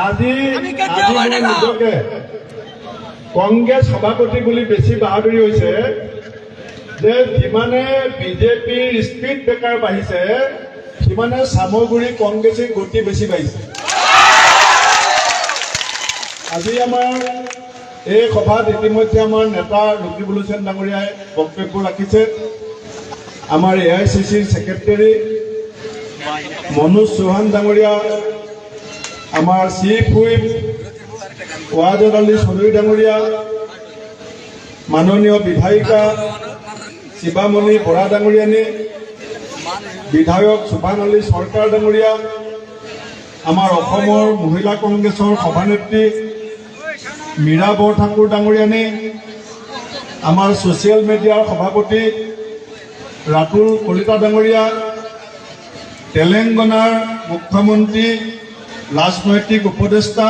আজি নিজকে কংগ্ৰেছ সভাপতি বুলি বেছি বাহাদুৰি হৈছে যে যিমানে বিজেপিৰ স্পীড ব্ৰেকাৰ বাঢ়িছে সিমানে চামগুৰি কংগ্ৰেছৰ গতি বেছি বাঢ়িছে। আজি আমাৰ এই সভাত ইতিমধ্যে আমাৰ নেতা ৰকিবুল হুছেইন ডাঙৰীয়াই বক্তব্য ৰাখিছে। আমাৰ AICCৰ ছেক্ৰেটাৰী মনোজ চৌহান ডাঙৰীয়া, আমাৰ চিফ হুইপ ৱাজেদ আলী চৌধুৰী ডাঙৰীয়া, মাননীয় বিধায়িকা শিৱামণি বৰা ডাঙৰীয়ানী, বিধায়ক সুভান আলী চৰকাৰ ডাঙৰীয়া, আমাৰ অসমৰ মহিলা কংগ্ৰেছৰ সভানেত্ৰী মীৰা বৰঠাকুৰ ডাঙৰীয়ানী, আমাৰ ছ'চিয়েল মিডিয়াৰ সভাপতি ৰাতুল কলিতা ডাঙৰীয়া, তেলেংগানাৰ মুখ্যমন্ত্ৰী ৰাজনৈতিক উপদেষ্টা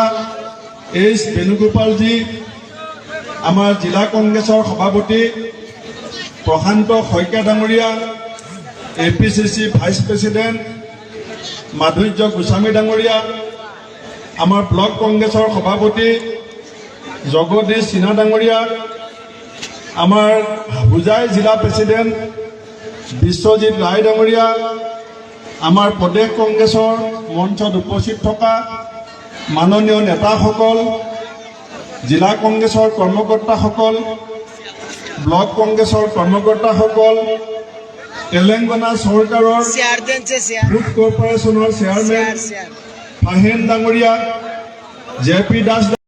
H বেণুগোপালজী, আমাৰ জিলা কংগ্ৰেছৰ সভাপতি প্ৰশান্ত শইকীয়া ডাঙৰীয়া, APCC ভাইচ প্ৰেছিডেণ্ট মাধুৰ্য গোস্বামী ডাঙৰীয়া, আমাৰ ব্লক কংগ্ৰেছৰ সভাপতি জগদীশ সিনহা ডাঙৰীয়া, আমাৰ হোজাই জিলা প্ৰেছিডেণ্ট বিশ্বজিৎ ৰায় ডাঙৰীয়া, আমাৰ প্ৰদেশ কংগ্ৰেছৰ মঞ্চত উপস্থিত থকা মাননীয় নেতাসকল, জিলা কংগ্ৰেছৰ কৰ্মকৰ্তাসকল, ব্লক কংগ্ৰেছৰ কৰ্মকৰ্তাসকল, তেলেংগানা চৰকাৰৰ ফুড কৰ্পৰেশ্যনৰ চেয়াৰমেন ফাহিম ডাঙৰীয়া, JP দাস